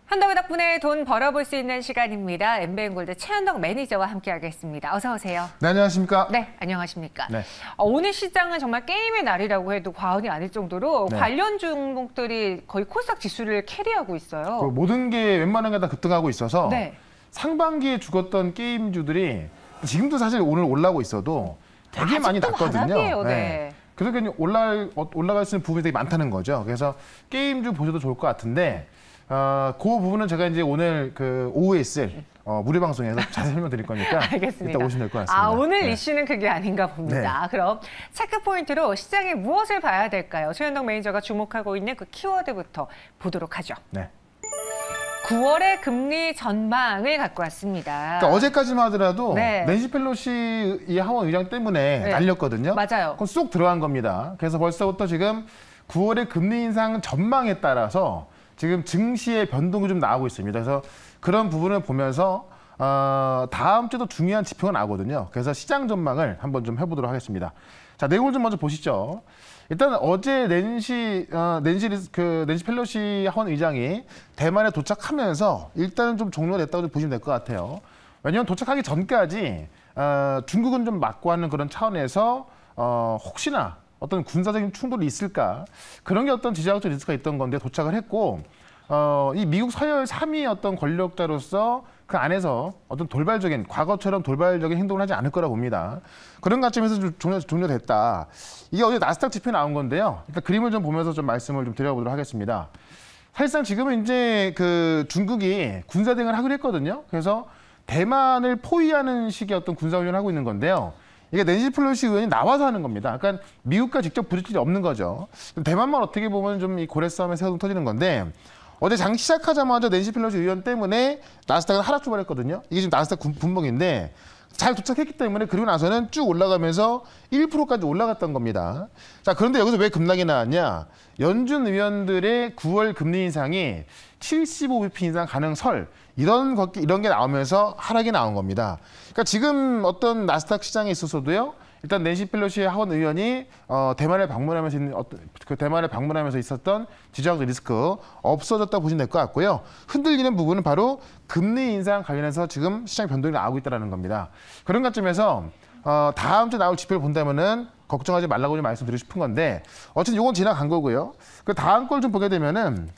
현덕의 덕분에 돈 벌어볼 수 있는 시간입니다. 엠베인골드 최현덕 매니저와 함께하겠습니다. 어서 오세요. 네, 안녕하십니까? 네, 안녕하십니까? 네. 오늘 시장은 정말 게임의 날이라고 해도 과언이 아닐 정도로 네. 관련 종목들이 거의 코스닥 지수를 캐리하고 있어요. 그 모든 게 웬만한 게 다 급등하고 있어서 네. 상반기에 죽었던 게임주들이 지금도 사실 오늘 올라오고 있어도 되게 많이 났거든요. 바닥이에요, 네. 그래서 그냥 올라갈 수 있는 부분이 되게 많다는 거죠. 그래서 게임주 보셔도 좋을 것 같은데 그 부분은 제가 이제 오늘 그 오후에 있을 무료 방송에서 자세히 설명드릴 거니까 알겠습니다. 이따 오시면 될 것 같습니다. 오늘 네. 이슈는 그게 아닌가 봅니다. 네. 그럼 체크 포인트로 시장에 무엇을 봐야 될까요? 최현덕 매니저가 주목하고 있는 그 키워드부터 보도록 하죠. 네. 9월의 금리 전망을 갖고 왔습니다. 그러니까 어제까지만 하더라도 네. 낸시 펠로시 이 하원 의장 때문에 네. 날렸거든요. 맞아요. 그건 쏙 들어간 겁니다. 그래서 벌써부터 지금 9월의 금리 인상 전망에 따라서 지금 증시의 변동이 좀 나오고 있습니다. 그래서 그런 부분을 보면서 다음 주도 중요한 지표가 나오거든요. 그래서 시장 전망을 한번 좀 해보도록 하겠습니다. 자, 내용을 좀 먼저 보시죠. 일단 어제 낸시 펠로시 하원 의장이 대만에 도착하면서 일단은 좀 종료가 됐다고 좀 보시면 될 것 같아요. 왜냐하면 도착하기 전까지 중국은 좀 막고 하는 그런 차원에서 혹시나 어떤 군사적인 충돌이 있을까 그런 게 어떤 지정학적 리스크가 있던 건데 도착을 했고 이 미국 서열 3위 어떤 권력자로서 그 안에서 어떤 과거처럼 돌발적인 행동을 하지 않을 거라 봅니다. 그런 관점에서 좀 종료됐다. 이게 어제 나스닥 지표 나온 건데요. 일단 그림을 좀 보면서 좀 말씀을 좀 드려보도록 하겠습니다. 사실상 지금은 이제 그 중국이 군사 대응을 하기로 했거든요. 그래서 대만을 포위하는 식의 어떤 군사훈련을 하고 있는 건데요. 이게 낸시 펠로시 의원이 나와서 하는 겁니다. 그러니까 미국과 직접 부딪힐 일이 없는 거죠. 대만만 어떻게 보면 좀 이 고래 싸움에 새우등 터지는 건데 어제 장 시작하자마자 낸시 펠로시 의원 때문에 나스닥은 하락 출발했거든요. 이게 지금 나스닥 분봉인데 잘 도착했기 때문에 그리고 나서는 쭉 올라가면서 1%까지 올라갔던 겁니다. 자, 그런데 여기서 왜 급락이 나왔냐? 연준 의원들의 9월 금리 인상이 75bp 인상 가능설 이런 게 나오면서 하락이 나온 겁니다. 그러니까 지금 어떤 나스닥 시장에 있어서도요. 일단 낸시 펠로시 하원 의원이 대만을 방문하면서 있었던 지정학적 리스크 없어졌다 보시면 될 것 같고요. 흔들리는 부분은 바로 금리 인상 관련해서 지금 시장 변동이 나오고 있다는 겁니다. 그런 관점에서 다음 주에 나올 지표를 본다면은 걱정하지 말라고 좀 말씀드리고 싶은 건데 어쨌든 이건 지나간 거고요. 그 다음 걸 좀 보게 되면은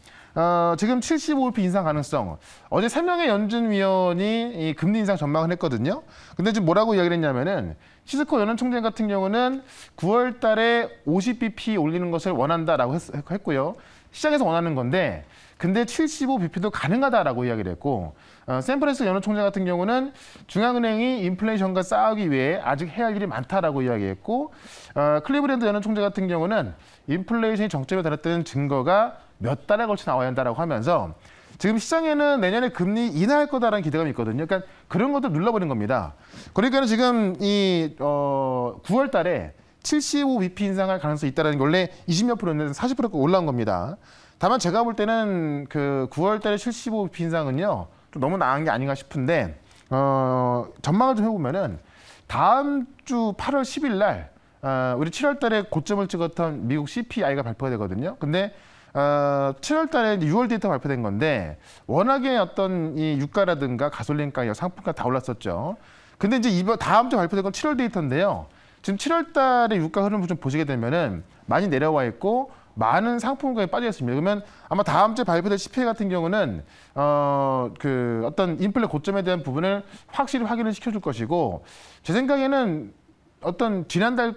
지금 75bp 인상 가능성. 어제 3명의 연준위원이 이 금리 인상 전망을 했거든요. 근데 지금 뭐라고 이야기를 했냐면은 시스코 연원총재 같은 경우는 9월 달에 50bp 올리는 것을 원한다라고 했고요. 시장에서 원하는 건데 근데 75bp도 가능하다라고 이야기를 했고 샌프란시스코 연원총재 같은 경우는 중앙은행이 인플레이션과 싸우기 위해 아직 해야 할 일이 많다라고 이야기했고 클리브랜드 연원총재 같은 경우는 인플레이션이 정점에 달했다는 증거가 몇 달에 걸쳐 나와야 한다라고 하면서 지금 시장에는 내년에 금리 인하할 거다라는 기대감이 있거든요. 그러니까 그런 것들 눌러버린 겁니다. 그러니까 지금 이 9월 달에 75bp 인상할 가능성이 있다는 게 원래 20몇 %였는데 40%까지 올라온 겁니다. 다만 제가 볼 때는 그 9월 달에 75bp 인상은요. 좀 너무 나은 게 아닌가 싶은데 전망을 좀 해보면은 다음 주 8월 10일 날 우리 7월 달에 고점을 찍었던 미국 CPI가 발표가 되거든요. 근데 7월 달에 6월 데이터 발표된 건데 워낙에 어떤 이 유가라든가 가솔린 가격, 상품가 다 올랐었죠. 근데 이제 다음 주 발표된 건 7월 데이터인데요. 지금 7월 달에 유가 흐름을 좀 보시게 되면은 많이 내려와 있고 많은 상품 가격이 빠져 있습니다. 그러면 아마 다음 주에 발표될 CPI 같은 경우는 그 어떤 인플레 고점에 대한 부분을 확실히 확인을 시켜줄 것이고 제 생각에는 어떤 지난달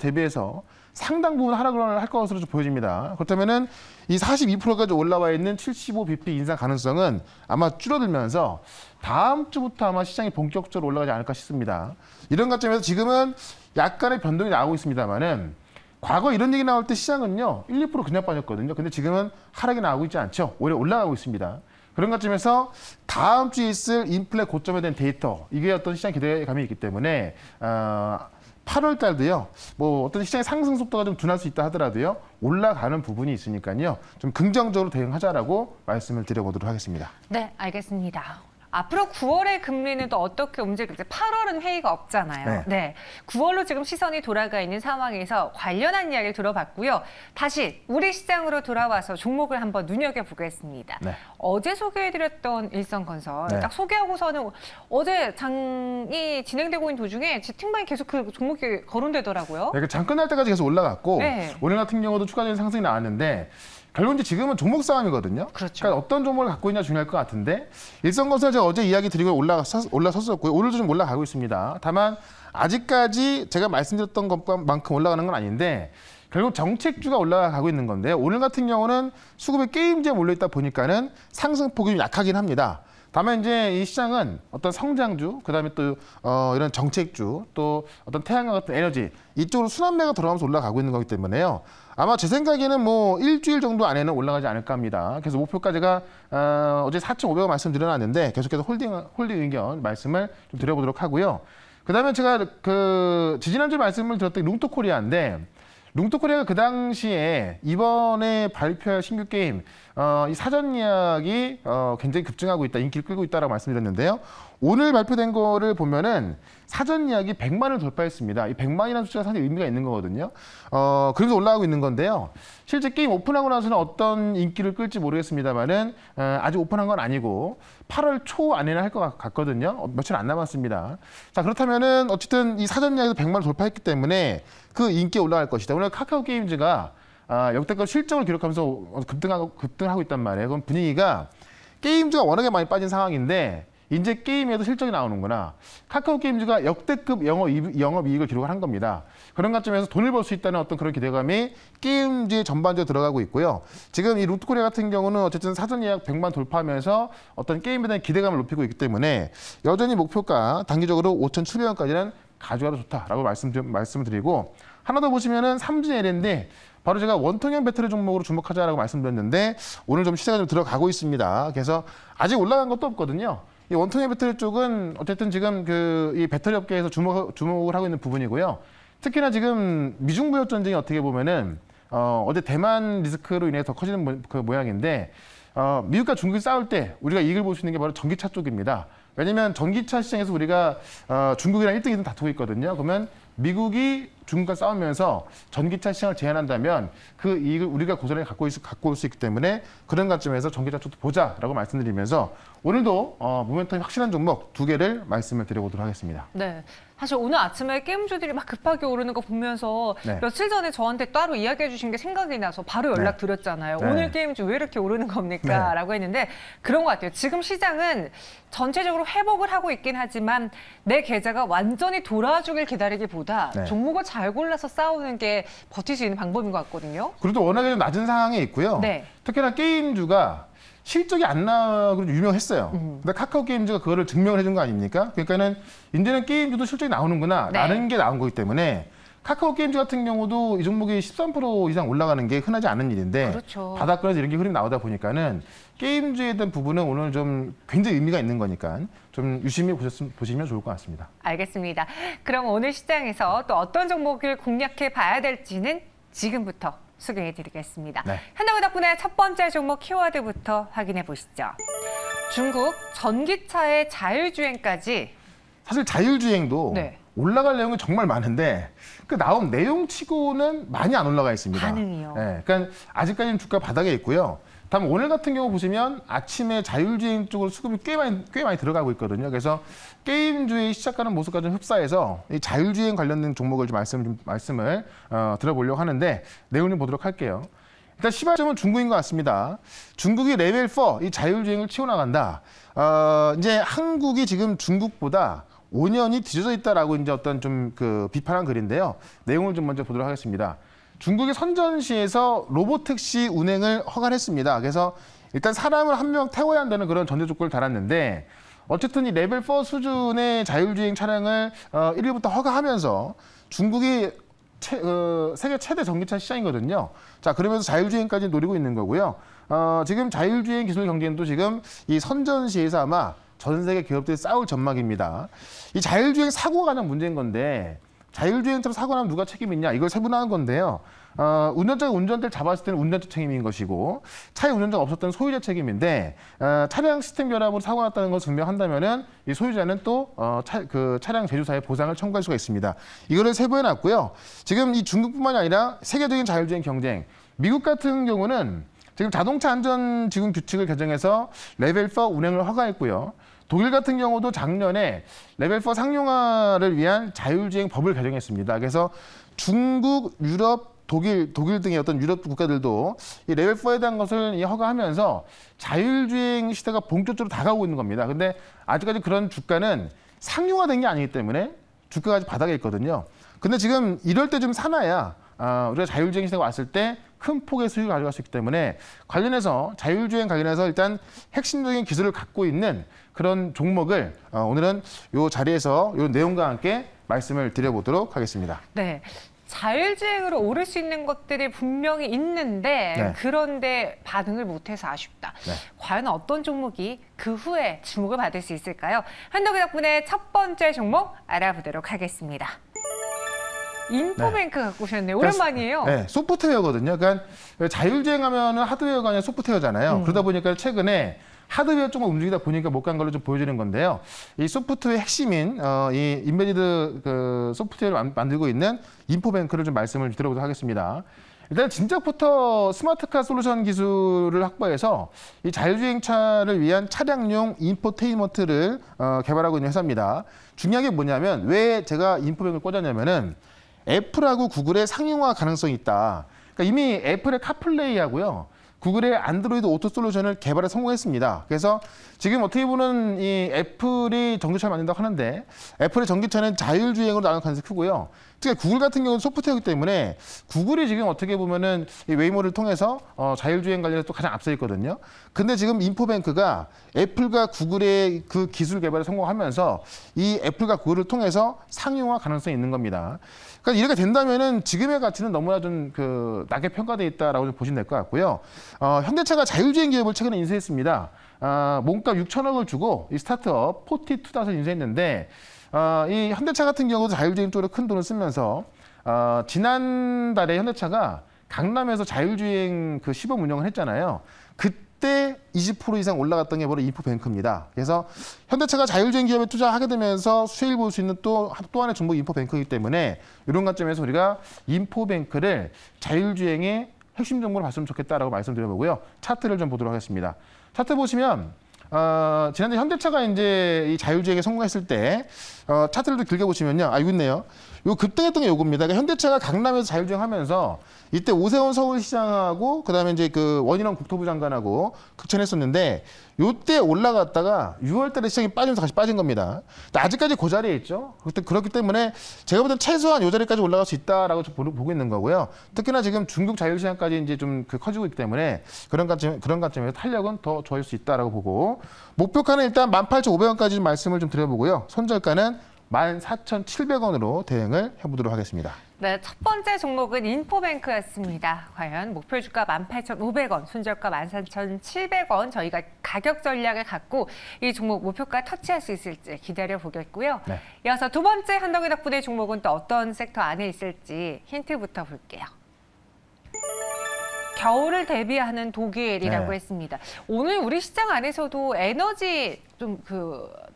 대비해서 상당 부분 하락을 할 것으로 좀 보여집니다. 그렇다면은 이 42%까지 올라와 있는 75bp 인상 가능성은 아마 줄어들면서 다음 주부터 아마 시장이 본격적으로 올라가지 않을까 싶습니다. 이런 관점에서 지금은 약간의 변동이 나오고 있습니다만은 과거 이런 얘기 나올 때 시장은요 1, 2% 그냥 빠졌거든요. 근데 지금은 하락이 나오고 있지 않죠. 오히려 올라가고 있습니다. 그런 관점에서 다음 주에 있을 인플레 고점에 대한 데이터 이게 어떤 시장 기대감이 있기 때문에 8월 달도요. 뭐 어떤 시장의 상승 속도가 좀 둔할 수 있다 하더라도요. 올라가는 부분이 있으니까요. 좀 긍정적으로 대응하자라고 말씀을 드려보도록 하겠습니다. 네, 알겠습니다. 앞으로 9월의 금리는 또 어떻게 움직일지 8월은 회의가 없잖아요. 네. 9월로 지금 시선이 돌아가 있는 상황에서 관련한 이야기를 들어봤고요. 다시 우리 시장으로 돌아와서 종목을 한번 눈여겨보겠습니다. 네. 어제 소개해드렸던 일성건설 네. 딱 소개하고서는 어제 장이 진행되고 있는 도중에 채팅방에 계속 그 종목이 거론되더라고요. 네, 장 끝날 때까지 계속 올라갔고 네. 오늘 같은 경우도 추가적인 상승이 나왔는데 결국 이제 지금은 종목 싸움이거든요. 그렇죠. 그러니까 어떤 종목을 갖고 있냐 중요할 것 같은데 일성건설 제가 어제 이야기 드리고 올라섰었고요. 오늘도 좀 올라가고 있습니다. 다만 아직까지 제가 말씀드렸던 것만큼 올라가는 건 아닌데 결국 정책주가 올라가고 있는 건데요. 오늘 같은 경우는 수급이 게임주에 몰려있다 보니까는 상승폭이 좀 약하긴 합니다. 다만 이제 이 시장은 어떤 성장주, 그다음에 또 이런 정책주, 또 어떤 태양광 같은 에너지 이쪽으로 순환매가 들어가면서 올라가고 있는 거기 때문에요. 아마 제 생각에는 뭐 일주일 정도 안에는 올라가지 않을까 합니다. 그래서 목표가제가 어제 4,500원 말씀드려놨는데 계속해서 홀딩 의견 말씀을 좀 드려보도록 하고요. 그다음에 제가 그 지지난주 말씀을 드렸던 룽토코리아인데 룽토코리아가 그 당시에 이번에 발표할 신규 게임 이 사전 예약이 굉장히 급증하고 있다, 인기를 끌고 있다라고 말씀드렸는데요. 오늘 발표된 거를 보면은 사전 예약이 100만을 돌파했습니다. 이 100만이라는 숫자가 사실 의미가 있는 거거든요. 그래서 올라가고 있는 건데요. 실제 게임 오픈하고 나서는 어떤 인기를 끌지 모르겠습니다만은 아직 오픈한 건 아니고 8월 초 안에는 할 것 같거든요. 며칠 안 남았습니다. 자, 그렇다면은 어쨌든 이 사전 예약에서 100만을 돌파했기 때문에 그 인기에 올라갈 것이다. 오늘 카카오 게임즈가 역대급 실적을 기록하면서 급등하고 있단 말이에요. 그럼 분위기가 게임즈가 워낙에 많이 빠진 상황인데 이제 게임에도 실적이 나오는구나. 카카오 게임즈가 역대급 영업이익을 기록을 한 겁니다. 그런 관점에서 돈을 벌 수 있다는 어떤 그런 기대감이 게임즈에 전반적으로 들어가고 있고요. 지금 이 룽토코리아 같은 경우는 어쨌든 사전 예약 100만 돌파하면서 어떤 게임에 대한 기대감을 높이고 있기 때문에 여전히 목표가 단기적으로 5,700원까지는 가져가도 좋다라고 말씀을 드리고 하나 더 보시면은 삼진LN데 바로 제가 원통형 배터리 종목으로 주목하자라고 말씀드렸는데 오늘 좀 시세가 좀 들어가고 있습니다. 그래서 아직 올라간 것도 없거든요. 이 원통형 배터리 쪽은 어쨌든 지금 이 배터리 업계에서 주목을 하고 있는 부분이고요. 특히나 지금 미중 무역 전쟁이 어떻게 보면은 어제 대만 리스크로 인해서 더 커지는 그 모양인데 미국과 중국이 싸울 때 우리가 이익을 볼 수 있는 게 바로 전기차 쪽입니다. 왜냐면 전기차 시장에서 우리가 중국이랑 1등, 2등 다투고 있거든요. 그러면 미국이 중국과 싸우면서 전기차 시장을 제한한다면 그 이익을 우리가 고스란히 갖고 올 수 있기 때문에 그런 관점에서 전기차 쪽도 보자라고 말씀드리면서 오늘도 모멘텀이 확실한 종목 2개를 말씀을 드려보도록 하겠습니다. 네. 사실 오늘 아침에 게임주들이 막 급하게 오르는 거 보면서 네. 며칠 전에 저한테 따로 이야기해 주신 게 생각이 나서 바로 연락드렸잖아요. 네. 오늘 게임주 왜 이렇게 오르는 겁니까? 네. 라고 했는데 그런 것 같아요. 지금 시장은 전체적으로 회복을 하고 있긴 하지만 내 계좌가 완전히 돌아주길 기다리기보다 네. 종목을 잘 골라서 싸우는 게 버틸 수 있는 방법인 것 같거든요. 그래도 워낙에 좀 낮은 상황에 있고요. 네. 특히나 게임주가 실적이 안 나기로 유명했어요. 근데 카카오 게임즈가 그거를 증명을 해준 거 아닙니까? 그러니까는 이제는 게임주도 실적이 나오는구나 네. 라는 게 나온 거기 때문에 카카오 게임즈 같은 경우도 이 종목이 13% 이상 올라가는 게 흔하지 않은 일인데 그렇죠. 바닥권에서 이런 게 흐름이 나오다 보니까는 게임주에 대한 부분은 오늘 좀 굉장히 의미가 있는 거니까 좀 유심히 보시면 좋을 것 같습니다. 알겠습니다. 그럼 오늘 시장에서 또 어떤 종목을 공략해 봐야 될지는 지금부터 소개해드리겠습니다. 네. 현대그룹 첫 번째 종목 키워드부터 확인해 보시죠. 중국 전기차의 자율주행까지. 사실 자율주행도 네. 올라갈 내용이 정말 많은데 그 나온 내용치고는 많이 안 올라가 있습니다. 반응이요. 네, 그러니까 아직까지는 주가 바닥에 있고요. 다만 오늘 같은 경우 보시면 아침에 자율주행 쪽으로 수급이 꽤 많이 들어가고 있거든요. 그래서 게임주의 시작하는 모습과 좀 흡사해서 이 자율주행 관련된 종목을 좀 말씀을 들어보려고 하는데 내용 좀 보도록 할게요. 일단 시발점은 중국인 것 같습니다. 중국이 레벨 4, 이 자율주행을 치워나간다. 이제 한국이 지금 중국보다 5년이 뒤져져 있다라고 이제 어떤 좀 그 비판한 글인데요. 내용을 좀 먼저 보도록 하겠습니다. 중국이 선전시에서 로보택시 운행을 허가했습니다. 그래서 일단 사람을 한 명 태워야 한다는 그런 전제 조건을 달았는데 어쨌든 이 레벨 4 수준의 자율주행 차량을 1일부터 허가하면서 중국이 세계 최대 전기차 시장이거든요. 자, 그러면서 자율주행까지 노리고 있는 거고요. 지금 자율주행 기술 경쟁도 지금 이 선전시에서 아마 전 세계 기업들이 싸울 전망입니다. 이 자율주행 사고가 가장 문제인 건데 자율주행차로 사고 나면 누가 책임이 있냐 이걸 세분화한 건데요. 운전자가 운전대를 잡았을 때는 운전자 책임인 것이고 차에 운전자가 없었을 때는 소유자 책임인데 차량 시스템 결함으로 사고가 났다는 것을 증명한다면은 이 소유자는 또 그 차량 제조사에 보상을 청구할 수가 있습니다. 이거를 세부해놨고요. 지금 이 중국뿐만이 아니라 세계적인 자율주행 경쟁, 미국 같은 경우는 지금 자동차 안전 지금 규칙을 개정해서 레벨 4 운행을 허가했고요. 독일 같은 경우도 작년에 레벨 4 상용화를 위한 자율주행 법을 개정했습니다. 그래서 중국, 유럽, 독일 등의 어떤 유럽 국가들도 이 레벨 4에 대한 것을 허가하면서 자율주행 시대가 본격적으로 다가오고 있는 겁니다. 근데 아직까지 그런 주가는 상용화된 게 아니기 때문에 주가가 아직 바닥에 있거든요. 근데 지금 이럴 때 좀 사놔야 우리가 자율주행 시대가 왔을 때 큰 폭의 수익을 가져갈 수 있기 때문에 관련해서 자율주행 관련해서 일단 핵심적인 기술을 갖고 있는 그런 종목을 오늘은 이 자리에서 이 내용과 함께 말씀을 드려보도록 하겠습니다. 네. 자율주행으로 오를 수 있는 것들이 분명히 있는데 네. 그런데 반응을 못해서 아쉽다. 네. 과연 어떤 종목이 그 후에 주목을 받을 수 있을까요? 현덕이 덕분에 첫 번째 종목 알아보도록 하겠습니다. 인포뱅크 갖고 오셨네요. 오랜만이에요. 네, 소프트웨어거든요. 그러니까 자율주행하면은 하드웨어가 아니라 소프트웨어잖아요. 그러다 보니까 최근에 하드웨어 쪽만 움직이다 보니까 못 간 걸로 좀 보여지는 건데요. 이 소프트웨어 핵심인 이 인베디드 그 소프트웨어를 만들고 있는 인포뱅크를 좀 말씀을 드려보도록 하겠습니다. 일단 진작부터 스마트카 솔루션 기술을 확보해서 이 자율주행차를 위한 차량용 인포테인먼트를 개발하고 있는 회사입니다. 중요한 게 뭐냐면 왜 제가 인포뱅크를 꽂았냐면은 애플하고 구글의 상용화 가능성이 있다. 그러니까 이미 애플의 카플레이하고요. 구글의 안드로이드 오토 솔루션을 개발에 성공했습니다. 그래서 지금 어떻게 보면 이 애플이 전기차를 만든다고 하는데 애플의 전기차는 자율주행으로 나가는 가능성이 크고요. 특히 구글 같은 경우는 소프트웨어이기 때문에 구글이 지금 어떻게 보면은 이 웨이모를 통해서 자율주행 관련해서 또 가장 앞서 있거든요. 근데 지금 인포뱅크가 애플과 구글의 그 기술 개발에 성공하면서 이 애플과 구글을 통해서 상용화 가능성이 있는 겁니다. 그러니까 이렇게 된다면은 지금의 가치는 너무나 좀 낮게 평가되어 있다라고 좀 보시면 될 것 같고요. 현대차가 자율주행 기업을 최근에 인수했습니다. 몸값 6천억을 주고 이 스타트업 포티투닷을 인수했는데 이 현대차 같은 경우도 자율주행 쪽으로 큰 돈을 쓰면서 지난달에 현대차가 강남에서 자율주행 그 시범 운영을 했잖아요. 그때 20% 이상 올라갔던 게 바로 인포뱅크입니다. 그래서 현대차가 자율주행 기업에 투자하게 되면서 수익을 볼 수 있는 또 하나의 종목이 인포뱅크이기 때문에 이런 관점에서 우리가 인포뱅크를 자율주행의 핵심 종목으로 봤으면 좋겠다라고 말씀드려보고요. 차트를 좀 보도록 하겠습니다. 차트 보시면 지난해 현대차가 이제 이 자율주행에 성공했을 때 차트를 좀 길게 보시면요. 이거 있네요. 요 급등했던 게 요겁니다. 그러니까 현대차가 강남에서 자율주행하면서 이때 오세훈 서울시장하고 그다음에 이제 그 원희룡 국토부 장관하고 극찬했었는데 요때 올라갔다가 6월달에 시장이 빠지면서 다시 빠진 겁니다. 근데 아직까지 그 자리에 있죠. 그렇기 때문에 제가 볼 땐 최소한 요 자리까지 올라갈 수 있다라고 보고 있는 거고요. 특히나 지금 중국 자율시장까지 이제 좀 커지고 있기 때문에 그런 관점에서 탄력은 더 좋아질 수 있다라고 보고 목표가는 일단 18,500원까지 말씀을 좀 드려보고요. 손절가는 14,700원으로 대응을 해보도록 하겠습니다. 네, 첫 번째 종목은 인포뱅크였습니다. 과연 목표 주가 18,500원, 손절가 14,700원 저희가 가격 전략을 갖고 이 종목 목표가 터치할 수 있을지 기다려 보겠고요. 네. 이어서 두 번째 한덕이 덕분에 종목은 또 어떤 섹터 안에 있을지 힌트부터 볼게요. 겨울을 대비하는 독일이라고 네. 했습니다. 오늘 우리 시장 안에서도 에너지 좀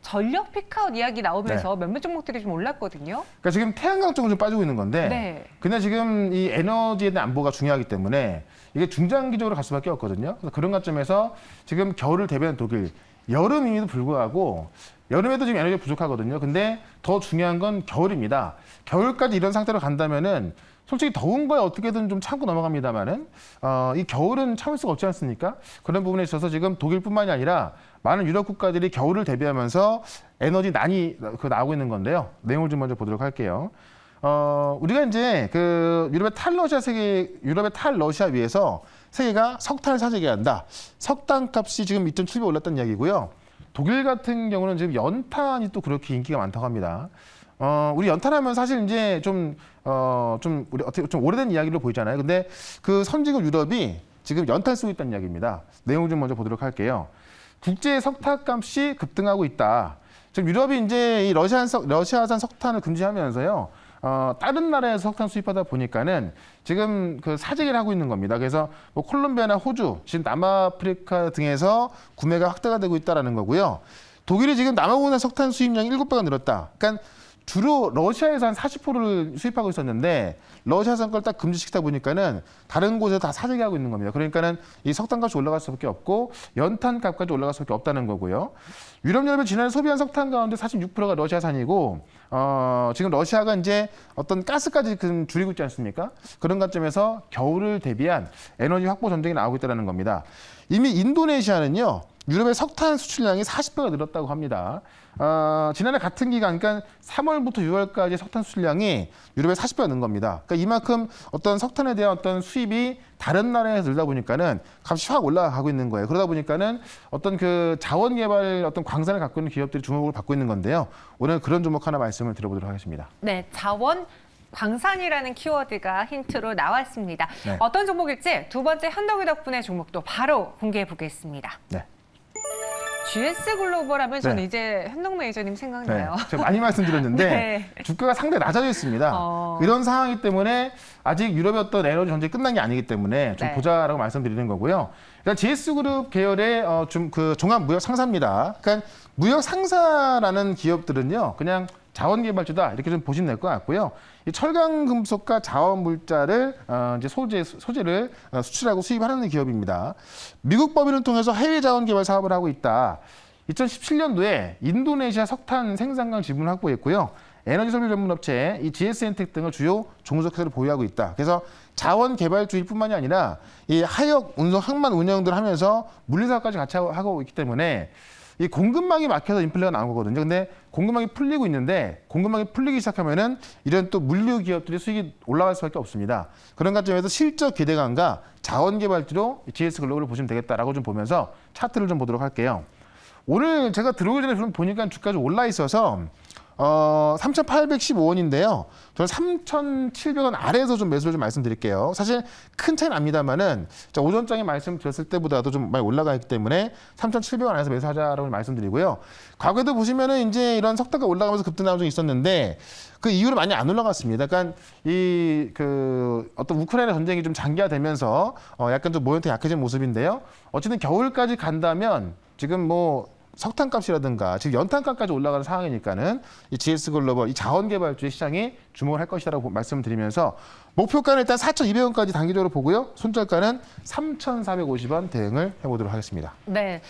전력 피크아웃 이야기 나오면서 네. 몇몇 종목들이 좀 올랐거든요. 그러니까 지금 태양광 쪽은 좀 빠지고 있는 건데, 네. 근데 지금 이 에너지에 대한 안보가 중요하기 때문에 이게 중장기적으로 갈 수밖에 없거든요. 그래서 그런 관점에서 지금 겨울을 대비하는 독일, 여름임에도 불구하고 여름에도 지금 에너지가 부족하거든요. 근데 더 중요한 건 겨울입니다. 겨울까지 이런 상태로 간다면은 솔직히 더운 거에 어떻게든 좀 참고 넘어갑니다만은 이 겨울은 참을 수가 없지 않습니까? 그런 부분에 있어서 지금 독일뿐만이 아니라 많은 유럽 국가들이 겨울을 대비하면서 에너지 난이 나오고 있는 건데요. 내용을 좀 먼저 보도록 할게요. 우리가 이제 그 유럽의 탈러시아 위에서 세계가 석탄을 사재기해야 한다. 석탄 값이 지금 2.7배 올랐다는 이야기고요. 독일 같은 경우는 지금 연탄이 또 그렇게 인기가 많다고 합니다. 우리 연탄하면 사실 이제 좀 오래된 이야기로 보이잖아요. 근데 그 선진국 유럽이 지금 연탄 쓰고 있다는 이야기입니다. 내용 좀 먼저 보도록 할게요. 국제 석탄 값이 급등하고 있다. 지금 유럽이 이제 이 러시아산 석탄을 금지하면서요. 다른 나라에서 석탄 수입하다 보니까는 지금 그 사재기를 하고 있는 겁니다. 그래서 뭐 콜롬비아나 호주, 지금 남아프리카 등에서 구매가 확대가 되고 있다는 거고요. 독일이 지금 남아공산 석탄 수입량이 7배가 늘었다. 그러니까 주로 러시아에서 한 40%를 수입하고 있었는데 러시아산 걸 딱 금지시키다 보니까는 다른 곳에 다 사재기 하고 있는 겁니다. 그러니까는 이 석탄값이 올라갈 수밖에 없고 연탄값까지 올라갈 수밖에 없다는 거고요. 유럽연합이 지난해 소비한 석탄 가운데 46%가 러시아산이고 지금 러시아가 이제 어떤 가스까지 줄이고 있지 않습니까? 그런 관점에서 겨울을 대비한 에너지 확보 전쟁이 나오고 있다는 겁니다. 이미 인도네시아는요. 유럽의 석탄 수출량이 40배가 늘었다고 합니다. 지난해 같은 기간, 그러니까 3월부터 6월까지 석탄 수출량이 유럽에 40배가 는 겁니다. 그러니까 이만큼 어떤 석탄에 대한 어떤 수입이 다른 나라에서 늘다 보니까는 값이 확 올라가고 있는 거예요. 그러다 보니까는 어떤 그 자원 개발 어떤 광산을 갖고 있는 기업들이 주목을 받고 있는 건데요. 오늘 그런 종목 하나 말씀을 드려보도록 하겠습니다. 네, 자원 광산이라는 키워드가 힌트로 나왔습니다. 네. 어떤 종목일지 두 번째 현덕유덕분의 종목도 바로 공개해 보겠습니다. 네. GS글로벌 하면 저는 네. 이제 현덕 매니저님 생각나요. 네, 제가 많이 말씀드렸는데 네. 주가가 상당히 낮아져 있습니다. 이런 상황이기 때문에 아직 유럽의 어떤 에너지 전쟁이 끝난 게 아니기 때문에 좀 네. 보자라고 말씀드리는 거고요. 일단 GS그룹 계열의 종합무역 상사입니다. 그러니까 무역 상사라는 기업들은요, 그냥 자원개발주다 이렇게 좀 보시면 될 것 같고요. 이 철강금속과 자원물자를 이제 소재를 수출하고 수입하는 기업입니다. 미국 법인을 통해서 해외 자원개발 사업을 하고 있다. 2017년도에 인도네시아 석탄 생산강 지분을 확보했고요. 에너지 설비 전문 업체 이 GS엔텍 등을 주요 종속회사를 보유하고 있다. 그래서 자원 개발주일 뿐만이 아니라 이 하역 운송 항만 운영들 하면서 물류 사업까지 같이 하고 있기 때문에 이 공급망이 막혀서 인플레가 나온 거거든요. 근데 공급망이 풀리고 있는데 공급망이 풀리기 시작하면은 이런 또 물류 기업들이 수익이 올라갈 수밖에 없습니다. 그런 관점에서 실적 기대감과 자원 개발주로 GS글로벌을 보시면 되겠다라고 좀 보면서 차트를 좀 보도록 할게요. 오늘 제가 들어오기 전에 보니까 주가가 좀 올라 있어서 3,815원인데요. 저는 3,700원 아래에서 좀 매수를 좀 말씀드릴게요. 사실 큰 차이는 납니다만은 오전장에 말씀드렸을 때보다도 좀 많이 올라가 있기 때문에 3,700원 안에서 매수하자라고 말씀드리고요. 과거에도 보시면은 이제 이런 석탄가 올라가면서 급등 나온 적이 있었는데 그 이후로 많이 안 올라갔습니다. 그러니까 어떤 우크라이나 전쟁이 좀 장기화되면서 약간 좀 모멘텀이 약해진 모습인데요. 어쨌든 겨울까지 간다면 지금 뭐 석탄값이라든가 지금 연탄값까지 올라가는 상황이니까는 이 GS글로벌 이 자원개발주의 시장이 주목을 할 것이라고 말씀드리면서 목표가는 일단 4,200원까지 단기적으로 보고요. 손절가는 3,450원 대응을 해보도록 하겠습니다. 네,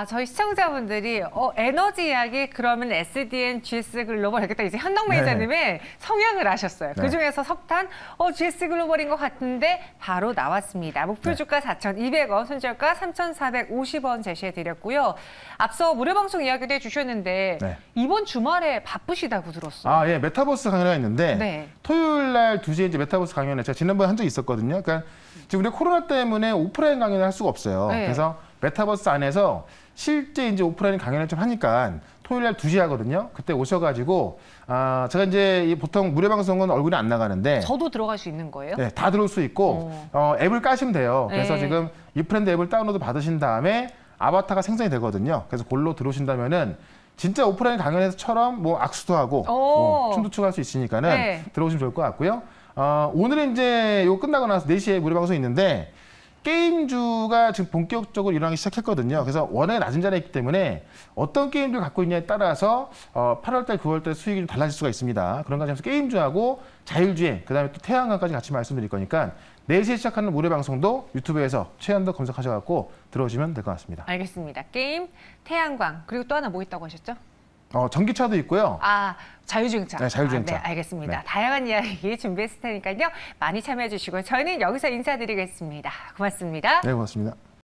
저희 시청자분들이 에너지 이야기 그러면 SDN, GS글로벌 이렇게 딱 이제 현덕 매니저님의 성향을 아셨어요. 네. 그중에서 석탄, GS글로벌인 것 같은데 바로 나왔습니다. 목표 주가 4,200원, 손절가 3,450원 제시해드렸고요. 앞서 무료 방송 이야기도 해주셨는데 네. 이번 주말에 바쁘시다고 들었어요. 예, 메타버스 강연회가 있는데 네. 토요일 날 2시에 이제 메타버스 강연회 제가 지난번에 한 적이 있었거든요. 그러니까 지금 우리 코로나 때문에 오프라인 강연을 할 수가 없어요. 네. 그래서 메타버스 안에서 실제 이제 오프라인 강연을 좀 하니까 토요일 날 2시에 하거든요. 그때 오셔가지고 제가 이제 보통 무료 방송은 얼굴이 안 나가는데 저도 들어갈 수 있는 거예요? 네, 다 들어올 수 있고 앱을 까시면 돼요. 그래서 네. 지금 이프렌드 앱을 다운로드 받으신 다음에 아바타가 생성이 되거든요. 그래서 골로 들어오신다면은 진짜 오프라인 강연에서처럼 뭐 악수도 하고 춤도 추고 할 수 있으니까는 네. 들어오시면 좋을 것 같고요. 오늘은 이제 이거 끝나고 나서 4시에 무료 방송이 있는데 게임주가 지금 본격적으로 일어나기 시작했거든요. 그래서 워낙에 낮은 자리에 있기 때문에 어떤 게임주를 갖고 있냐에 따라서 8월달, 9월달 수익이 좀 달라질 수가 있습니다. 그런 관점에서 게임주하고 자율주행, 그다음에 또 태양광까지 같이 말씀드릴 거니까 4시에 시작하는 무료 방송도 유튜브에서 최현덕 검색하셔서 들어오시면 될 것 같습니다. 알겠습니다. 게임, 태양광, 그리고 또 하나 뭐 있다고 하셨죠? 전기차도 있고요. 자율주행차. 네, 자율주행차. 네, 알겠습니다. 네. 다양한 이야기 준비했을 테니까요. 많이 참여해 주시고요. 저희는 여기서 인사드리겠습니다. 고맙습니다. 네, 고맙습니다.